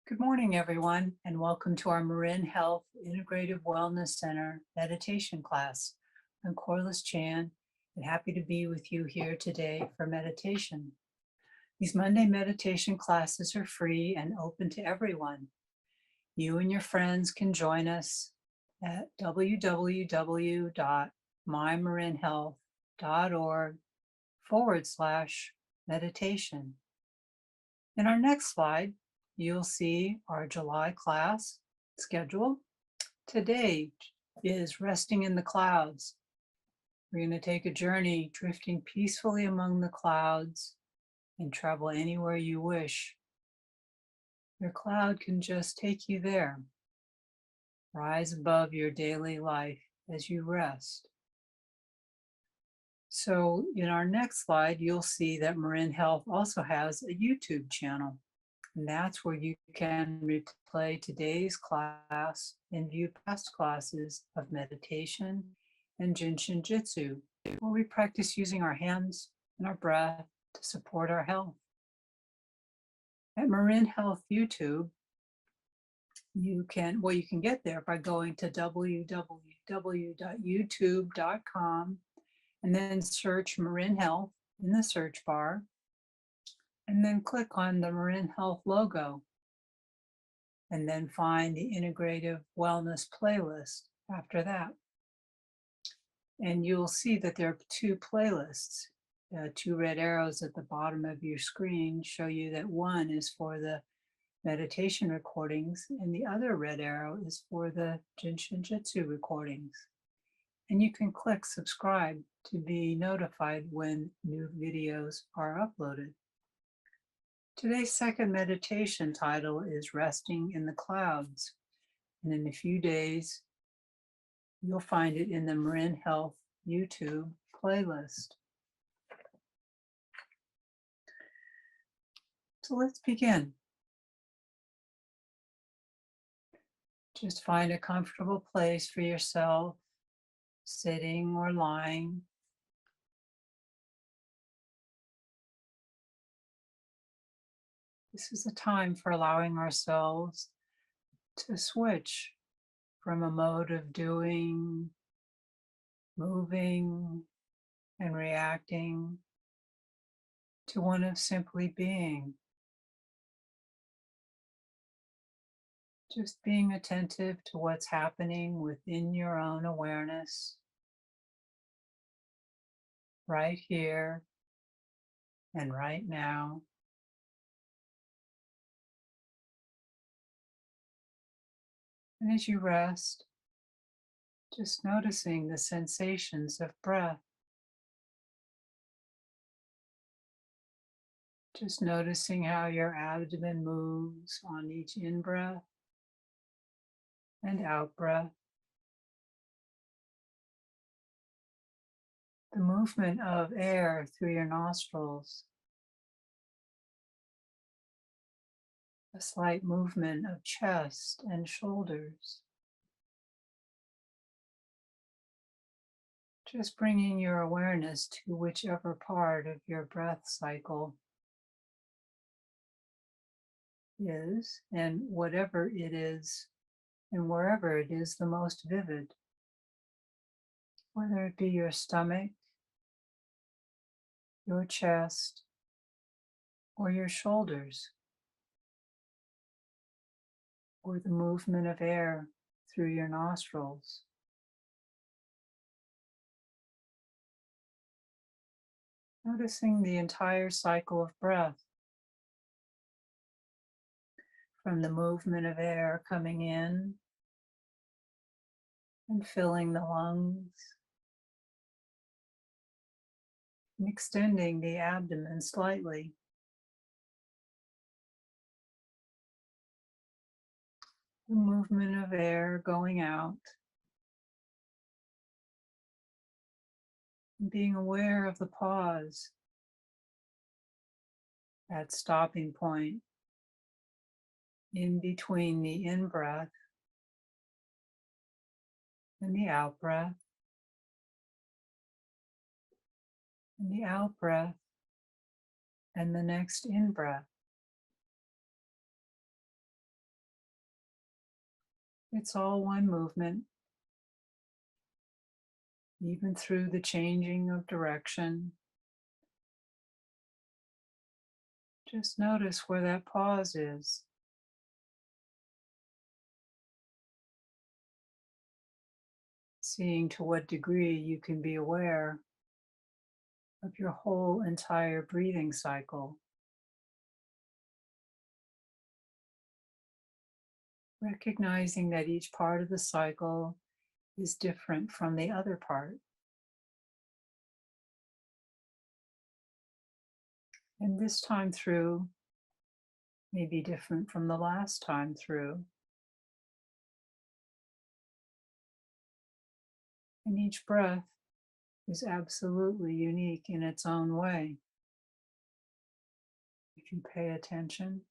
Good morning, everyone, and welcome to our MarinHealth Integrative Wellness Center meditation class. I'm Corliss Chan, and happy to be with you here today for meditation. These Monday meditation classes are free and open to everyone. You and your friends can join us at www.mymarinhealth.org/meditation. In our next slide, you'll see our July class schedule. Today is Resting in the Clouds. We're going to take a journey drifting peacefully among the clouds and travel anywhere you wish. Your cloud can just take you there. Rise above your daily life as you rest. So in our next slide, you'll see that Marin Health also has a YouTube channel. And that's where you can replay today's class and view past classes of meditation and Jinshin Jitsu, where we practice using our hands and our breath to support our health. At Marin Health YouTube, you can get there by going to www.youtube.com and then search Marin Health in the search bar, and then click on the Marin Health logo, and then find the Integrative Wellness playlist after that. And you'll see that there are two playlists. Two red arrows at the bottom of your screen show you that one is for the meditation recordings, and the other red arrow is for the Jinshin Jitsu recordings. And you can click subscribe to be notified when new videos are uploaded. Today's second meditation title is Resting in the Clouds, and in a few days, you'll find it in the Marin Health YouTube playlist. So let's begin. Just find a comfortable place for yourself, sitting or lying. This is a time for allowing ourselves to switch from a mode of doing, moving, and reacting to one of simply being. Just being attentive to what's happening within your own awareness, right here and right now. And as you rest, just noticing the sensations of breath. Just noticing how your abdomen moves on each in-breath and out-breath. The movement of air through your nostrils. A slight movement of chest and shoulders. Just bringing your awareness to whichever part of your breath cycle is, and whatever it is, and wherever it is the most vivid. Whether it be your stomach, your chest, or your shoulders, or the movement of air through your nostrils. Noticing the entire cycle of breath, from the movement of air coming in and filling the lungs, and extending the abdomen slightly. The movement of air going out, and being aware of the pause, that stopping point in between the in-breath and the out-breath, and the out-breath and the next in-breath. It's all one movement, even through the changing of direction. Just notice where that pause is, seeing to what degree you can be aware of your whole entire breathing cycle, recognizing that each part of the cycle is different from the other part. And this time through may be different from the last time through. And each breath is absolutely unique in its own way. If you pay attention,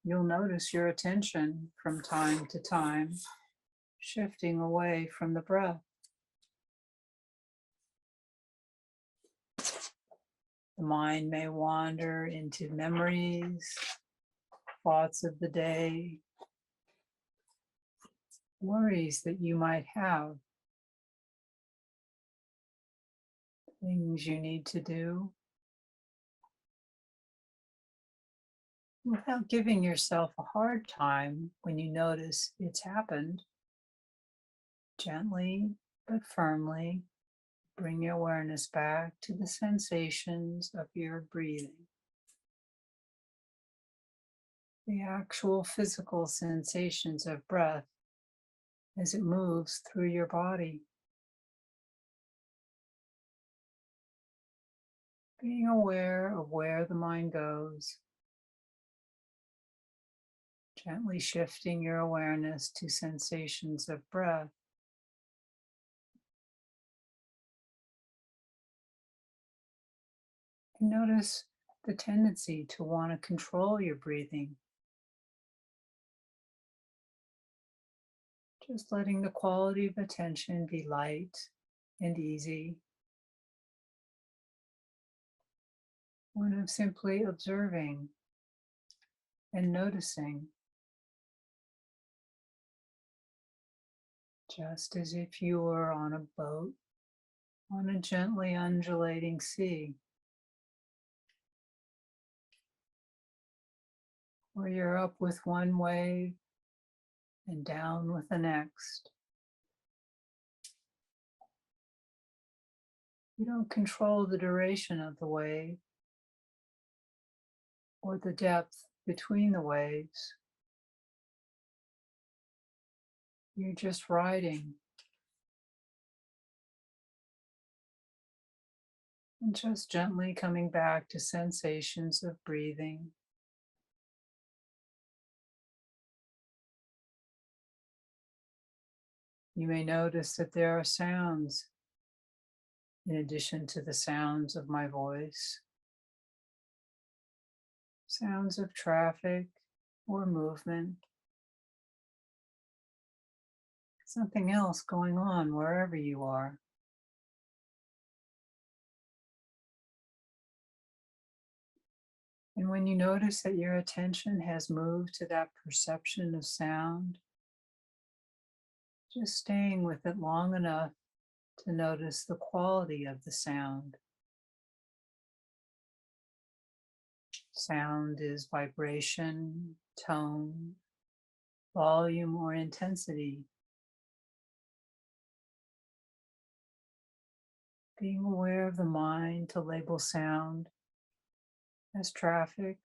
you'll notice your attention from time to time shifting away from the breath. The mind may wander into memories, thoughts of the day, worries that you might have, things you need to do. Without giving yourself a hard time when you notice it's happened, gently but firmly bring your awareness back to the sensations of your breathing, the actual physical sensations of breath as it moves through your body. Being aware of where the mind goes, gently shifting your awareness to sensations of breath. And notice the tendency to want to control your breathing. Just letting the quality of attention be light and easy. One of simply observing and noticing, just as if you were on a boat on a gently undulating sea, where you're up with one wave and down with the next. You don't control the duration of the wave or the depth between the waves. You're just riding and just gently coming back to sensations of breathing. You may notice that there are sounds in addition to the sounds of my voice, sounds of traffic or movement, something else going on wherever you are. And when you notice that your attention has moved to that perception of sound, just staying with it long enough to notice the quality of the sound. Sound is vibration, tone, volume, or intensity. Being aware of the mind to label sound as traffic,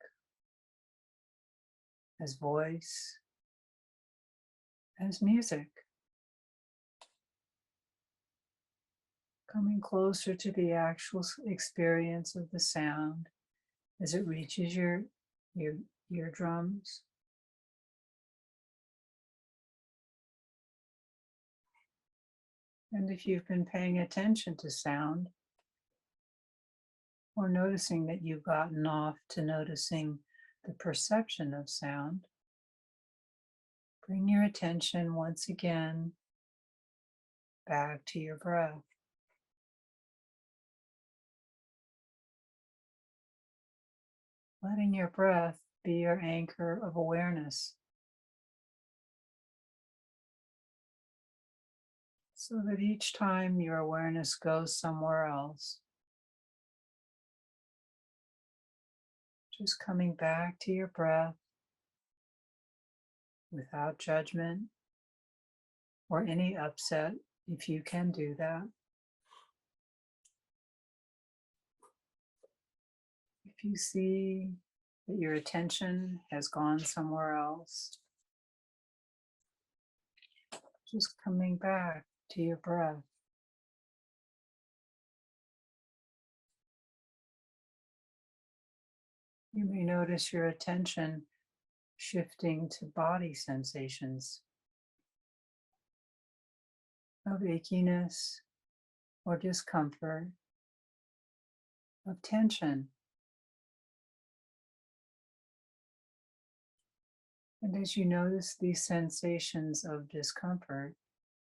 as voice, as music. Coming closer to the actual experience of the sound as it reaches your eardrums. And if you've been paying attention to sound, or noticing that you've gotten off to noticing the perception of sound, bring your attention once again back to your breath. Letting your breath be your anchor of awareness so that each time your awareness goes somewhere else, just coming back to your breath without judgment or any upset, if you can do that. If you see that your attention has gone somewhere else, just coming back to your breath. You may notice your attention shifting to body sensations of achiness or discomfort, of tension. And as you notice these sensations of discomfort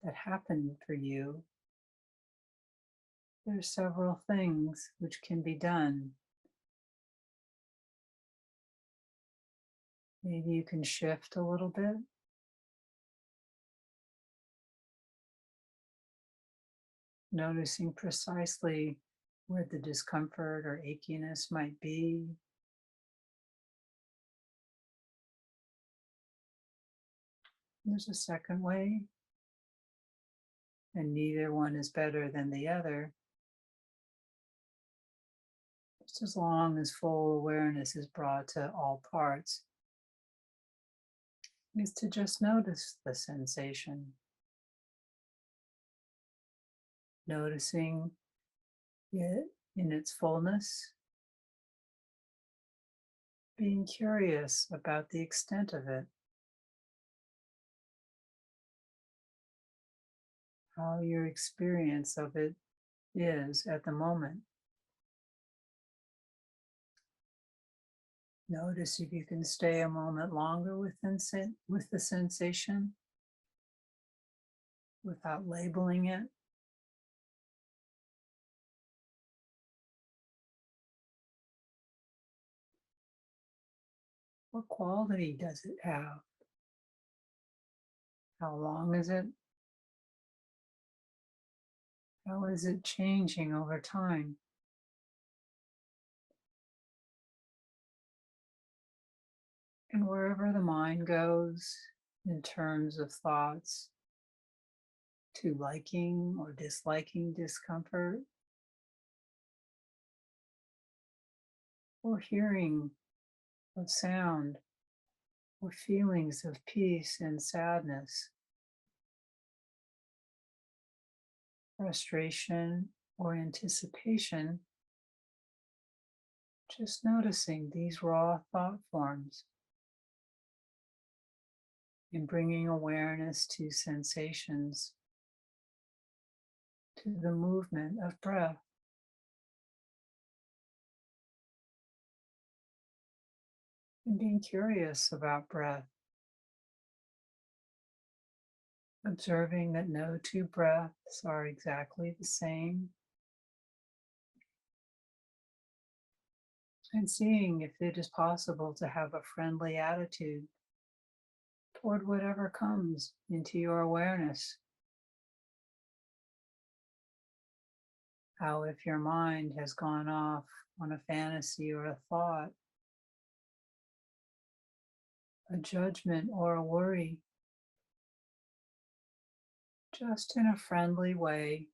that happen for you, there are several things which can be done. Maybe you can shift a little bit, noticing precisely where the discomfort or achiness might be. There's a second way, and neither one is better than the other, just as long as full awareness is brought to all parts, is to just notice the sensation, noticing it in its fullness, being curious about the extent of it, how your experience of it is at the moment. Notice if you can stay a moment longer with the sensation without labeling it. What quality does it have? How long is it? How is it changing over time? And wherever the mind goes in terms of thoughts to liking or disliking discomfort, or hearing of sound, or feelings of peace and sadness, frustration or anticipation, just noticing these raw thought forms and bringing awareness to sensations, to the movement of breath. And being curious about breath, observing that no two breaths are exactly the same, and seeing if it is possible to have a friendly attitude toward whatever comes into your awareness. How if your mind has gone off on a fantasy or a thought, a judgment or a worry, just in a friendly way,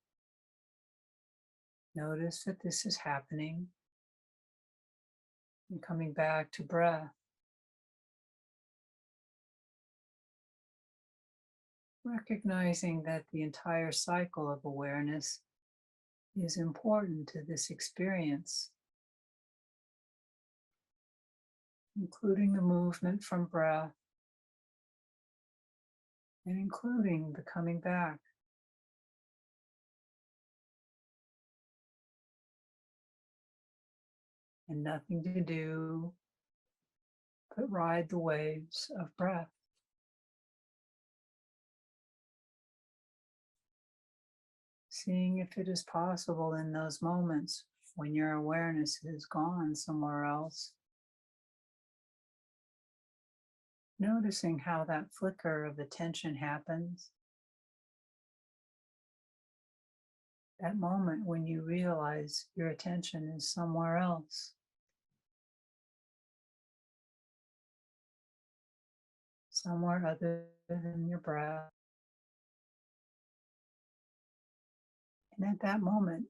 notice that this is happening and coming back to breath. Recognizing that the entire cycle of awareness is important to this experience, including the movement from breath and including the coming back. And nothing to do but ride the waves of breath. Seeing if it is possible in those moments when your awareness has gone somewhere else Noticing how that flicker of attention happens, that moment when you realize your attention is somewhere else, somewhere other than your breath. And at that moment,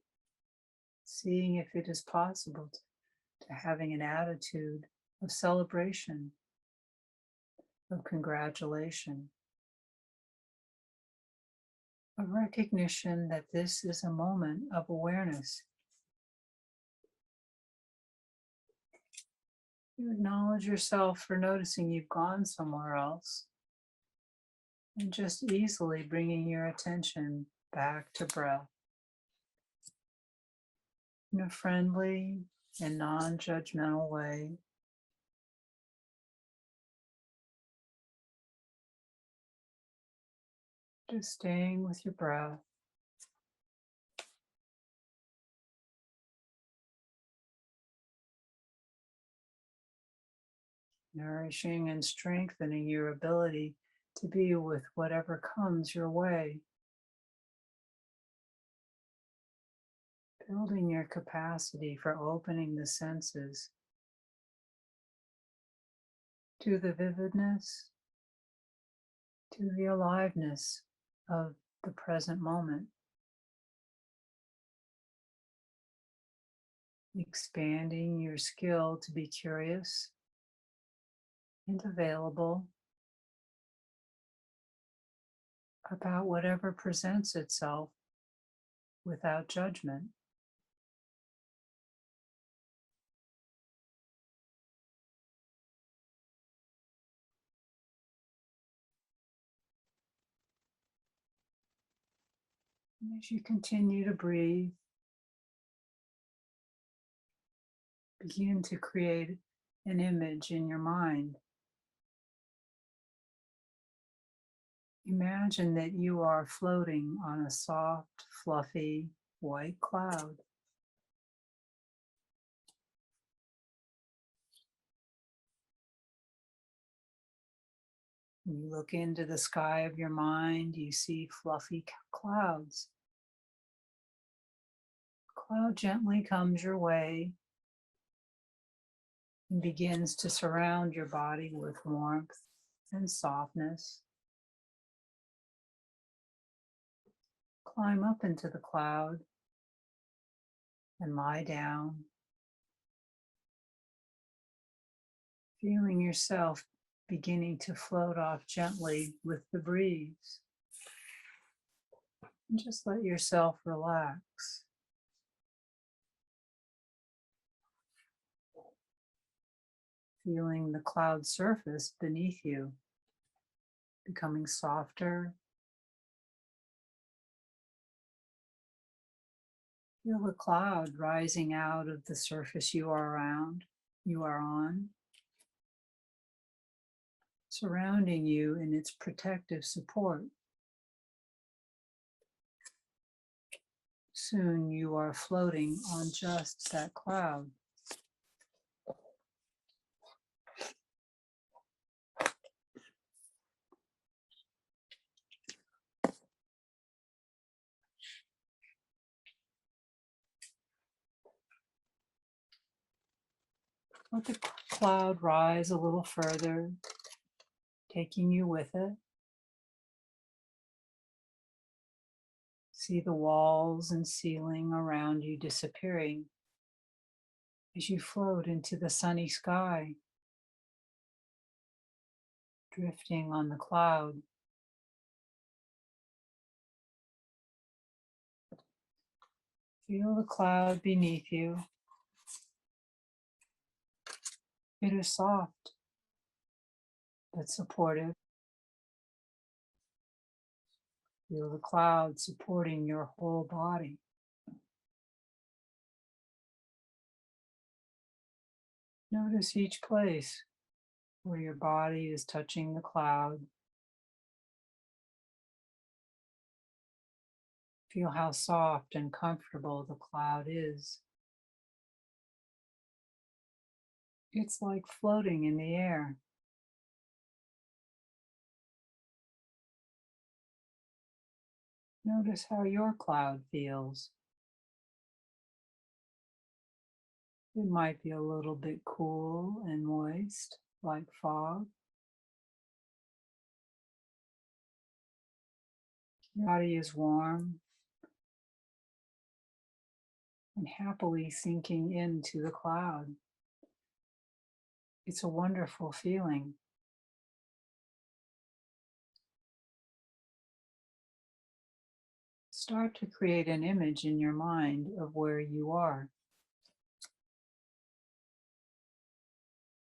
seeing if it is possible to having an attitude of celebration, of congratulation, of recognition that this is a moment of awareness. You acknowledge yourself for noticing you've gone somewhere else and just easily bringing your attention back to breath in a friendly and non judgmental way. Just staying with your breath, nourishing and strengthening your ability to be with whatever comes your way, building your capacity for opening the senses to the vividness, to the aliveness of the present moment, expanding your skill to be curious and available about whatever presents itself without judgment. And as you continue to breathe, begin to create an image in your mind. Imagine that you are floating on a soft, fluffy, white cloud. When you look into the sky of your mind, you see fluffy clouds. Cloud gently comes your way and begins to surround your body with warmth and softness. Climb up into the cloud and lie down, feeling yourself beginning to float off gently with the breeze. And just let yourself relax. Feeling the cloud surface beneath you becoming softer. Feel the cloud rising out of the surface you are on, surrounding you in its protective support. Soon you are floating on just that cloud. Let the cloud rise a little further, taking you with it. See the walls and ceiling around you disappearing as you float into the sunny sky, drifting on the cloud. Feel the cloud beneath you. It is soft but supportive. Feel the cloud supporting your whole body. Notice each place where your body is touching the cloud. Feel how soft and comfortable the cloud is. It's like floating in the air. Notice how your cloud feels. It might be a little bit cool and moist, like fog. Your body is warm and happily sinking into the cloud. It's a wonderful feeling. Start to create an image in your mind of where you are.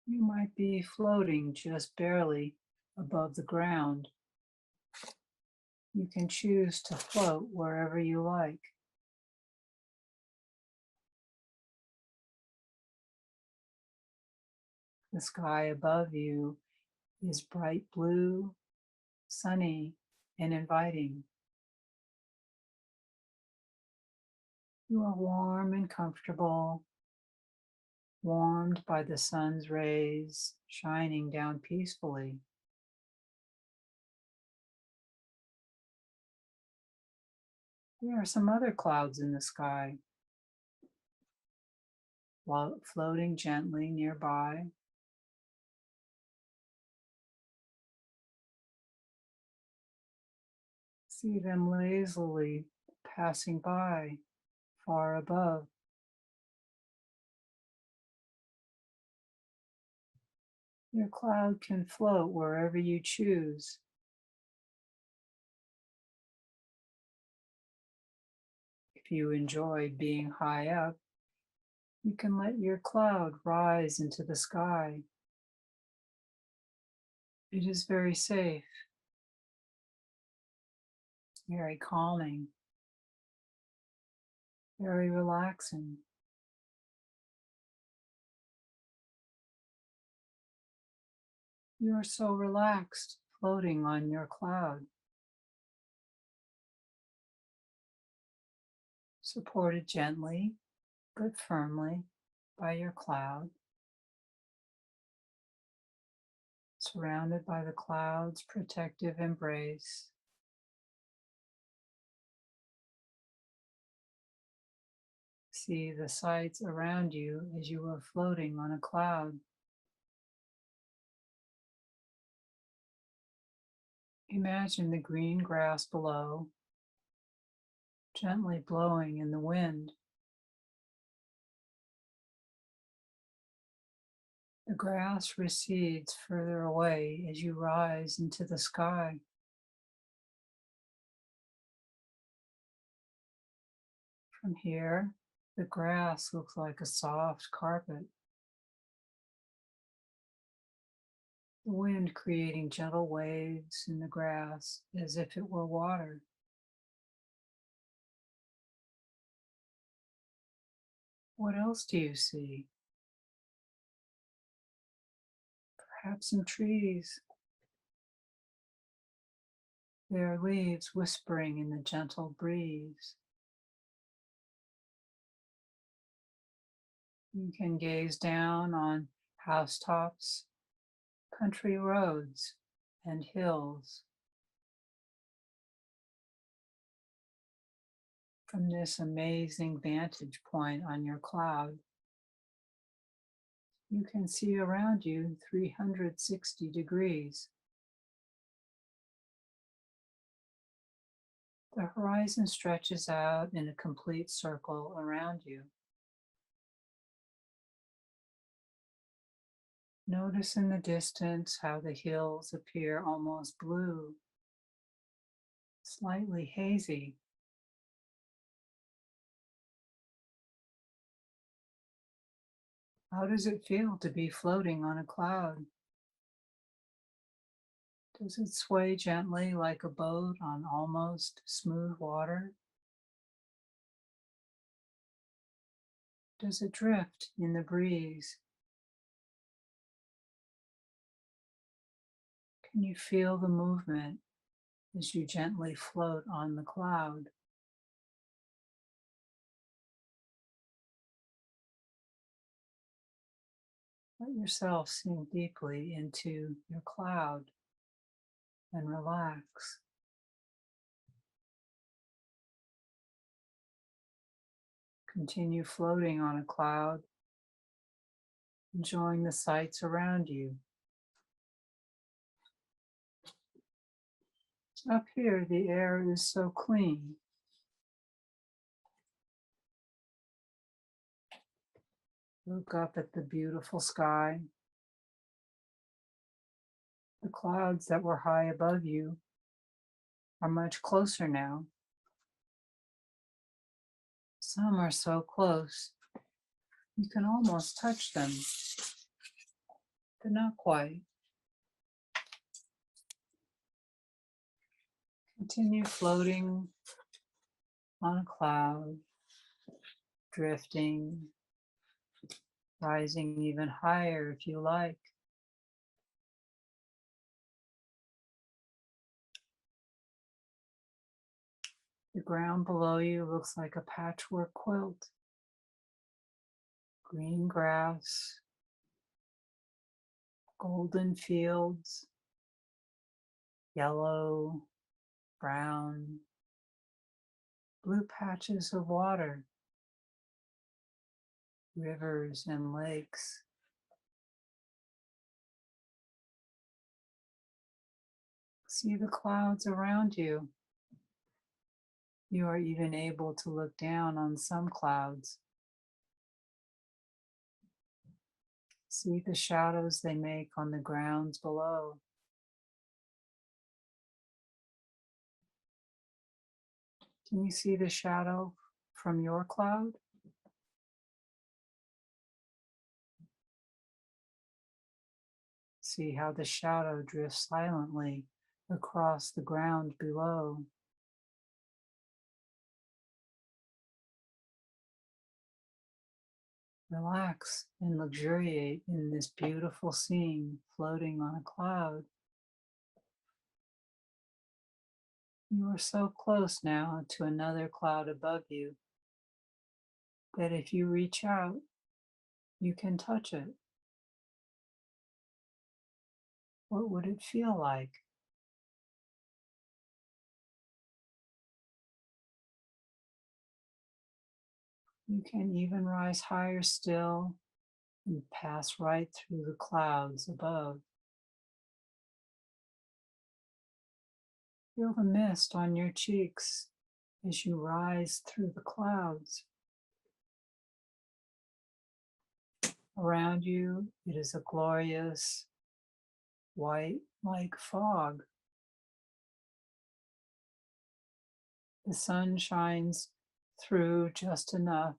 You might be floating just barely above the ground. You can choose to float wherever you like. The sky above you is bright blue, sunny, and inviting. You are warm and comfortable, warmed by the sun's rays shining down peacefully. There are some other clouds in the sky, while floating gently nearby. See them lazily passing by far above. Your cloud can float wherever you choose. If you enjoy being high up, you can let your cloud rise into the sky. It is very safe, very calming, very relaxing. You are so relaxed floating on your cloud, supported gently but firmly by your cloud, surrounded by the cloud's protective embrace. See the sights around you as you are floating on a cloud. Imagine the green grass below, gently blowing in the wind. The grass recedes further away as you rise into the sky. From here, the grass looks like a soft carpet, the wind creating gentle waves in the grass as if it were water. What else do you see? Perhaps some trees, their leaves whispering in the gentle breeze. You can gaze down on housetops, country roads, and hills. From this amazing vantage point on your cloud, you can see around you 360 degrees. The horizon stretches out in a complete circle around you. Notice in the distance how the hills appear almost blue, slightly hazy. How does it feel to be floating on a cloud? Does it sway gently like a boat on almost smooth water? Does it drift in the breeze? Can you feel the movement as you gently float on the cloud? Let yourself sink deeply into your cloud and relax. Continue floating on a cloud, enjoying the sights around you. Up here, the air is so clean. Look up at the beautiful sky. The clouds that were high above you are much closer now. Some are so close, you can almost touch them, but not quite. Continue floating on a cloud, drifting, rising even higher if you like. The ground below you looks like a patchwork quilt. Green grass, golden fields, yellow, brown, blue patches of water, rivers and lakes. See the clouds around you. You are even able to look down on some clouds. See the shadows they make on the grounds below. Can you see the shadow from your cloud? See how the shadow drifts silently across the ground below. Relax and luxuriate in this beautiful scene floating on a cloud. You are so close now to another cloud above you that if you reach out, you can touch it. What would it feel like? You can even rise higher still and pass right through the clouds above. Feel the mist on your cheeks as you rise through the clouds. Around you, it is a glorious white like fog. The sun shines through just enough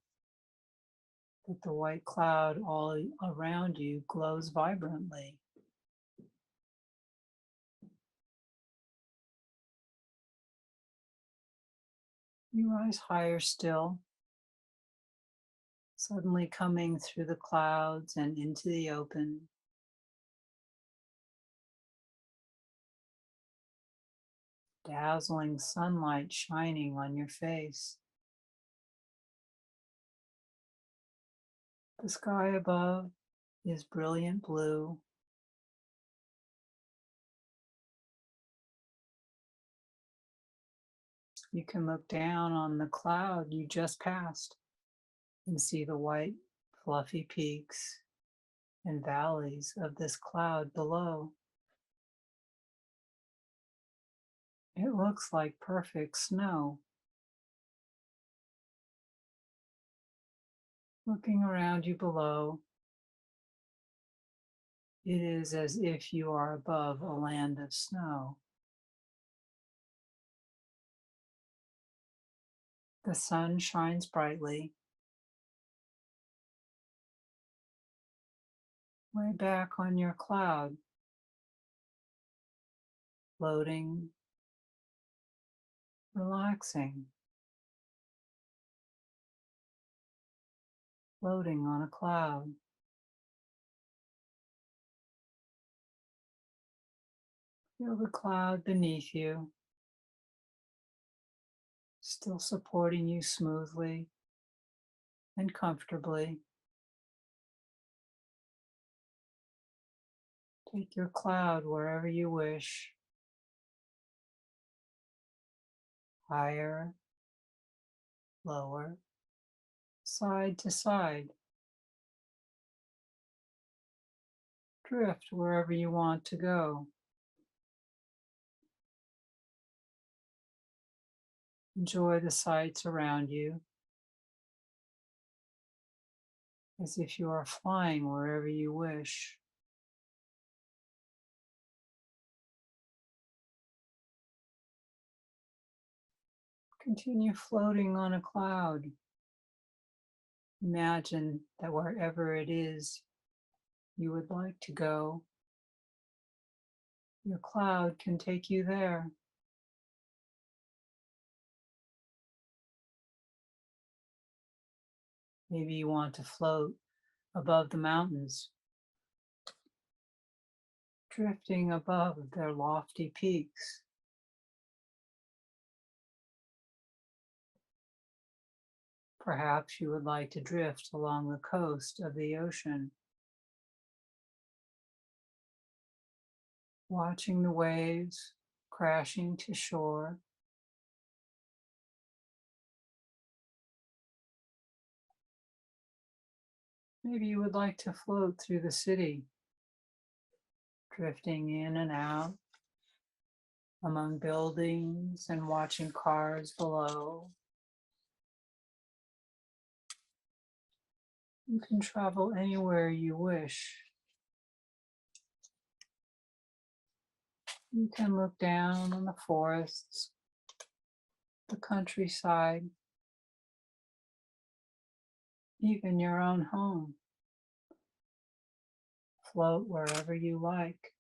that the white cloud all around you glows vibrantly. You rise higher still, suddenly coming through the clouds and into the open. Dazzling sunlight shining on your face. The sky above is brilliant blue. You can look down on the cloud you just passed and see the white, fluffy peaks and valleys of this cloud below. It looks like perfect snow. Looking around you below, it is as if you are above a land of snow. The sun shines brightly. Way back on your cloud, floating, relaxing, floating on a cloud. Feel the cloud beneath you, still supporting you smoothly and comfortably. Take your cloud wherever you wish, higher, lower, side to side. Drift wherever you want to go. Enjoy the sights around you as if you are flying wherever you wish. Continue floating on a cloud. Imagine that wherever it is you would like to go, your cloud can take you there. Maybe you want to float above the mountains, drifting above their lofty peaks. Perhaps you would like to drift along the coast of the ocean, watching the waves crashing to shore. Maybe you would like to float through the city, drifting in and out among buildings and watching cars below. You can travel anywhere you wish. You can look down on the forests, the countryside, even your own home. Float wherever you like.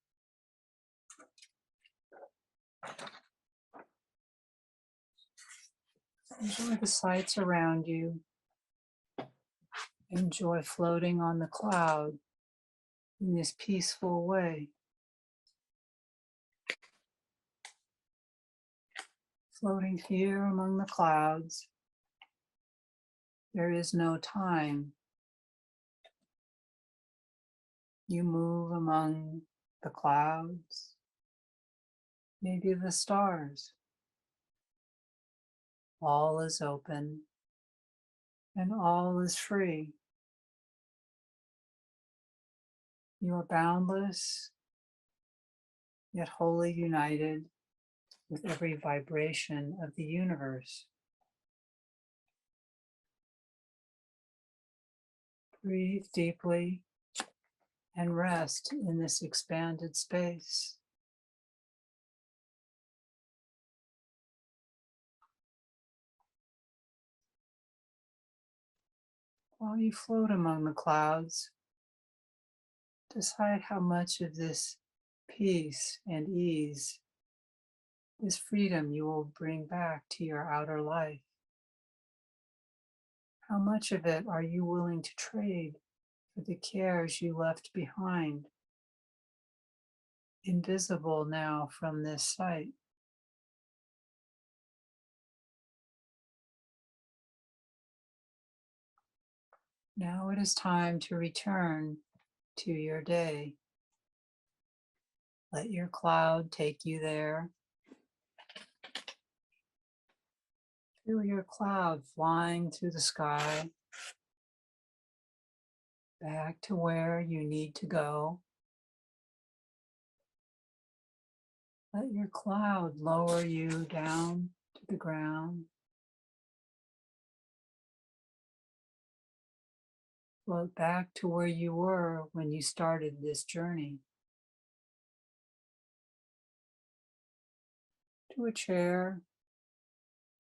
Enjoy the sights around you. Enjoy floating on the cloud in this peaceful way. Floating here among the clouds, there is no time. You move among the clouds, maybe the stars. All is open and all is free. You are boundless, yet wholly united with every vibration of the universe. Breathe deeply and rest in this expanded space. While you float among the clouds, decide how much of this peace and ease, this freedom you will bring back to your outer life. How much of it are you willing to trade for the cares you left behind, invisible now from this sight? Now it is time to return to your day. Let your cloud take you there. Feel your cloud flying through the sky, back to where you need to go. Let your cloud lower you down to the ground. Float back to where you were when you started this journey. To a chair,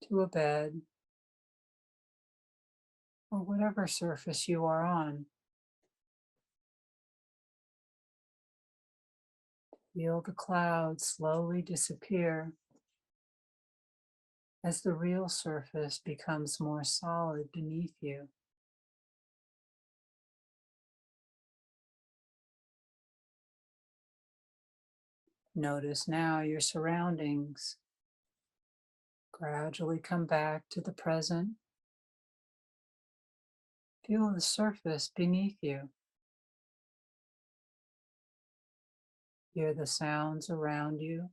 to a bed, or whatever surface you are on. Feel the cloud slowly disappear as the real surface becomes more solid beneath you. Notice now your surroundings. Gradually come back to the present. Feel the surface beneath you. Hear the sounds around you.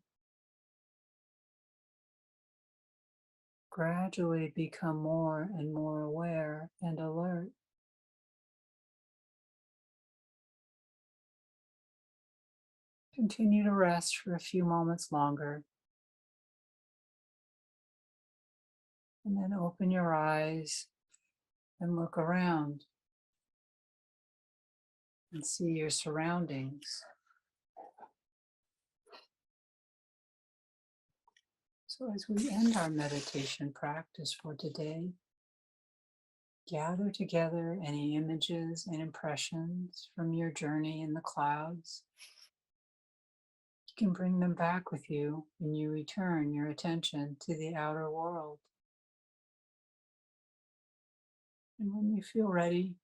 gradually become more and more aware and alert. Continue to rest for a few moments longer, and then open your eyes and look around and see your surroundings. So, as we end our meditation practice for today, gather together any images and impressions from your journey in the clouds. You can bring them back with you when you return your attention to the outer world. And when you feel ready,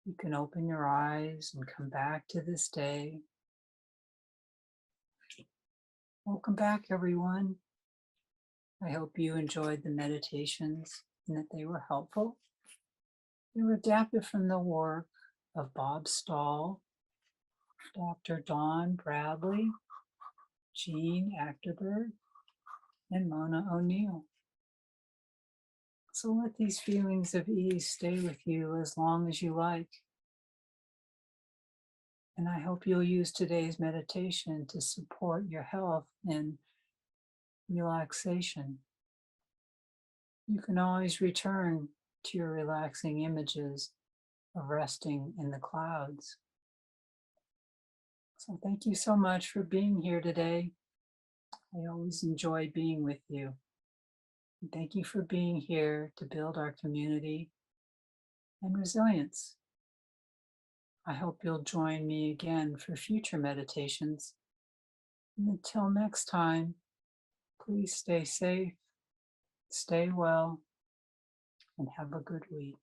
you can open your eyes and come back to this day. Welcome back, everyone. I hope you enjoyed the meditations and that they were helpful. They were adapted from the work of Bob Stahl, Dr. Dawn Bradley, Jean Achterberg, and Mona O'Neill. So let these feelings of ease stay with you as long as you like. And I hope you'll use today's meditation to support your health and relaxation. You can always return to your relaxing images of resting in the clouds. So thank you so much for being here today. I always enjoy being with you. And thank you for being here to build our community and resilience. I hope you'll join me again for future meditations. And until next time, please stay safe, stay well, and have a good week.